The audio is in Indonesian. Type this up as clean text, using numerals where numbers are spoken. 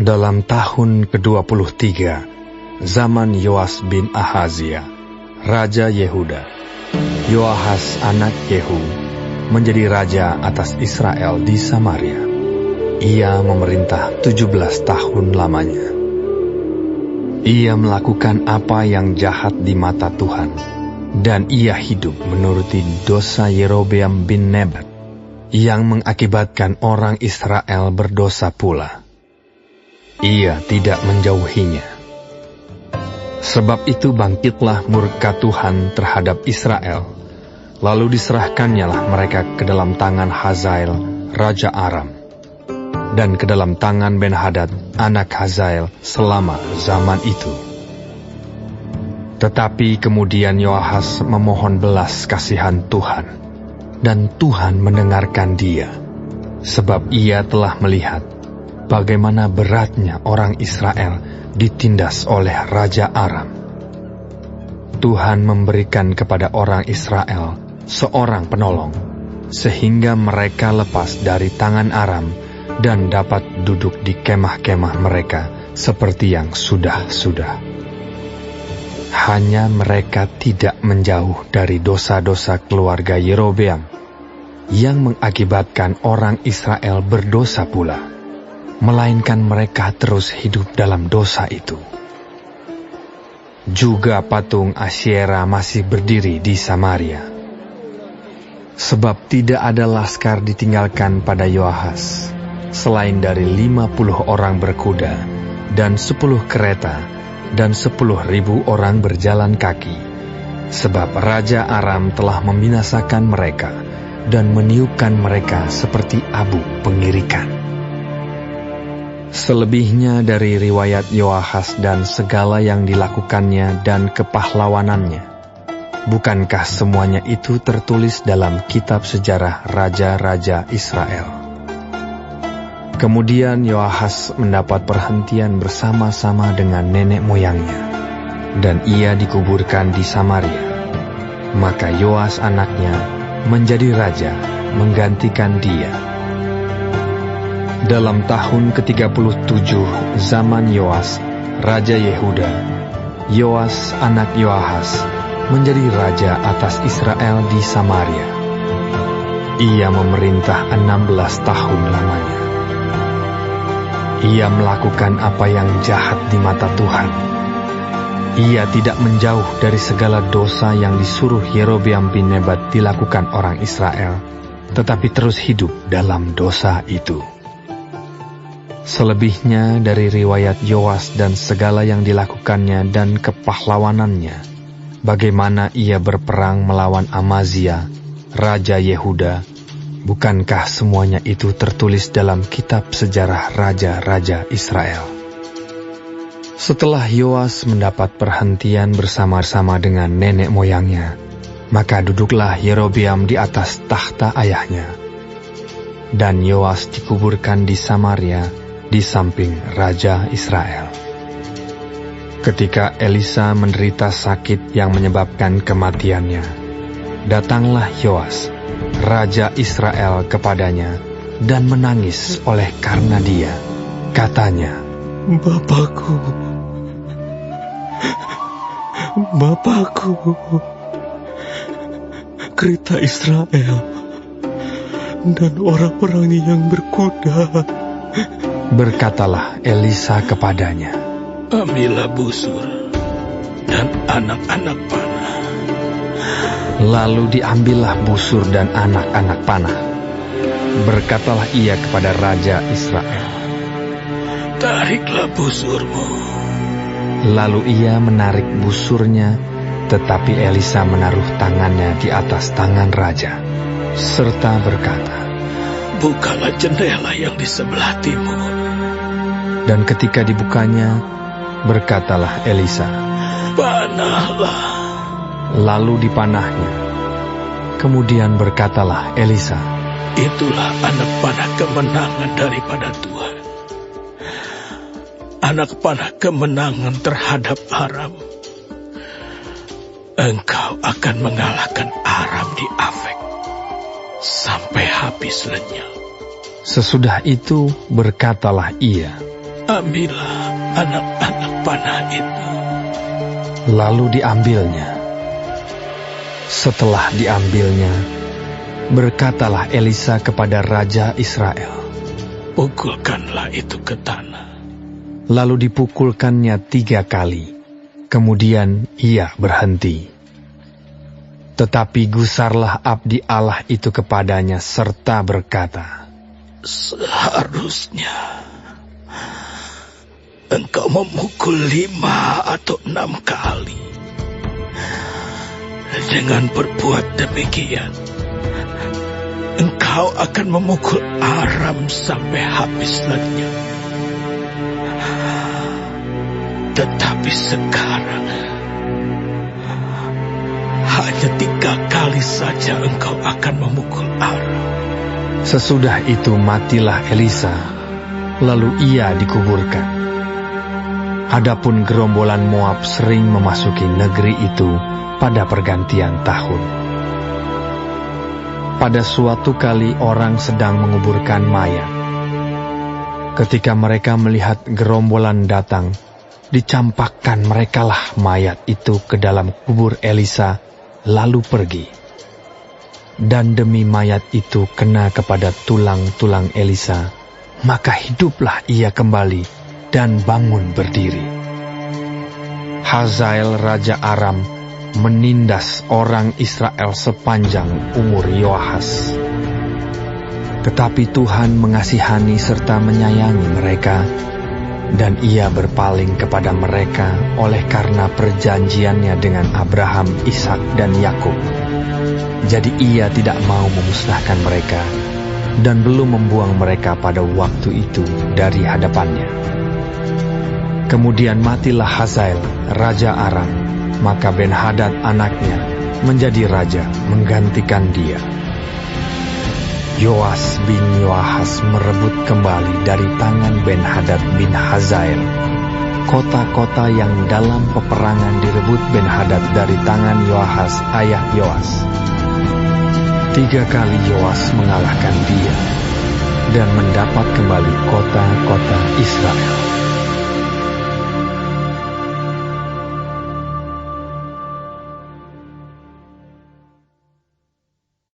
Dalam tahun ke-23, zaman Yoas bin Ahazia, Raja Yehuda, Yoahas anak Yehu menjadi raja atas Israel di Samaria. Ia memerintah 17 tahun lamanya. Ia melakukan apa yang jahat di mata Tuhan, dan ia hidup menuruti dosa Yerobeam bin Nebat, yang mengakibatkan orang Israel berdosa pula. Ia tidak menjauhinya. Sebab itu bangkitlah murka Tuhan terhadap Israel, lalu diserahkannyalah mereka ke dalam tangan Hazael, Raja Aram, dan ke dalam tangan Ben-Hadad, anak Hazael, selama zaman itu. Tetapi kemudian Yoahas memohon belas kasihan Tuhan, dan Tuhan mendengarkan dia, sebab ia telah melihat bagaimana beratnya orang Israel ditindas oleh Raja Aram. Tuhan memberikan kepada orang Israel seorang penolong, sehingga mereka lepas dari tangan Aram dan dapat duduk di kemah-kemah mereka seperti yang sudah-sudah. Hanya mereka tidak menjauh dari dosa-dosa keluarga Yerobeam, yang mengakibatkan orang Israel berdosa pula, melainkan mereka terus hidup dalam dosa itu. Juga patung Asyera masih berdiri di Samaria. Sebab tidak ada laskar ditinggalkan pada Yoahas, selain dari 50 orang berkuda, dan 10 kereta, dan 10.000 orang berjalan kaki. Sebab Raja Aram telah membinasakan mereka, dan meniupkan mereka seperti abu pengirikan. Selebihnya dari riwayat Yoahas dan segala yang dilakukannya dan kepahlawanannya, bukankah semuanya itu tertulis dalam kitab sejarah raja-raja Israel? Kemudian Yoahas mendapat perhentian bersama-sama dengan nenek moyangnya, dan ia dikuburkan di Samaria. Maka Yoas anaknya menjadi raja menggantikan dia. Dalam tahun ke-37 zaman Yoas, Raja Yehuda, Yoas anak Yoahas menjadi raja atas Israel di Samaria. Ia memerintah 16 tahun lamanya. Ia melakukan apa yang jahat di mata Tuhan. Ia tidak menjauh dari segala dosa yang disuruh Yerobeam bin Nebat dilakukan orang Israel, tetapi terus hidup dalam dosa itu. Selebihnya dari riwayat Yoas dan segala yang dilakukannya dan kepahlawanannya, bagaimana ia berperang melawan Amazia, Raja Yehuda, bukankah semuanya itu tertulis dalam kitab sejarah raja-raja Israel? Setelah Yoas mendapat perhentian bersama-sama dengan nenek moyangnya, maka duduklah Yerobeam di atas tahta ayahnya. Dan Yoas dikuburkan di Samaria, di samping Raja Israel. Ketika Elisa menderita sakit yang menyebabkan kematiannya, datanglah Yoas, Raja Israel kepadanya, dan menangis oleh karena dia. Katanya, Bapakku, kereta Israel, dan orang-orangnya yang berkuda. Berkatalah Elisa kepadanya, ambillah busur dan anak-anak panah. Lalu diambillah busur dan anak-anak panah. Berkatalah ia kepada Raja Israel, tariklah busurmu. Lalu ia menarik busurnya, tetapi Elisa menaruh tangannya di atas tangan raja, serta berkata, bukalah jendela yang di sebelah timur. Dan ketika dibukanya, berkatalah Elisa, panahlah. Lalu dipanahnya. Kemudian berkatalah Elisa, itulah anak panah kemenangan daripada Tuhan. Anak panah kemenangan terhadap Aram. Engkau akan mengalahkan Aram di Afek sampai habis lenyap. Sesudah itu berkatalah ia, ambillah anak-anak panah itu. Lalu diambilnya. Setelah diambilnya, berkatalah Elisa kepada Raja Israel, pukulkanlah itu ke tanah. Lalu dipukulkannya 3 kali, kemudian ia berhenti. Tetapi gusarlah abdi Allah itu kepadanya serta berkata, seharusnya engkau memukul 5 atau 6 kali. Dengan berbuat demikian, engkau akan memukul Aram sampai habis lenyap. Tetapi sekarang hanya 3 kali saja engkau akan memukul Aram. Sesudah itu matilah Elisa, lalu ia dikuburkan. Adapun gerombolan Moab sering memasuki negeri itu pada pergantian tahun. Pada suatu kali orang sedang menguburkan mayat. Ketika mereka melihat gerombolan datang, dicampakkan merekalah mayat itu ke dalam kubur Elisa, lalu pergi. Dan demi mayat itu kena kepada tulang-tulang Elisa, maka hiduplah ia kembali dan bangun berdiri. Hazael Raja Aram menindas orang Israel sepanjang umur Yoahas. Tetapi Tuhan mengasihani serta menyayangi mereka, dan ia berpaling kepada mereka oleh karena perjanjiannya dengan Abraham, Ishak, dan Yakub. Jadi ia tidak mau memusnahkan mereka, dan belum membuang mereka pada waktu itu dari hadapannya. Kemudian matilah Hazael, Raja Aram, maka Ben-Hadad anaknya menjadi raja menggantikan dia. Yoas bin Yoahas merebut kembali dari tangan Ben-Hadad bin Hazael kota-kota yang dalam peperangan direbut Ben-Hadad dari tangan Yoahas ayah Yoas. 3 kali Yoas mengalahkan dia dan mendapat kembali kota-kota Israel.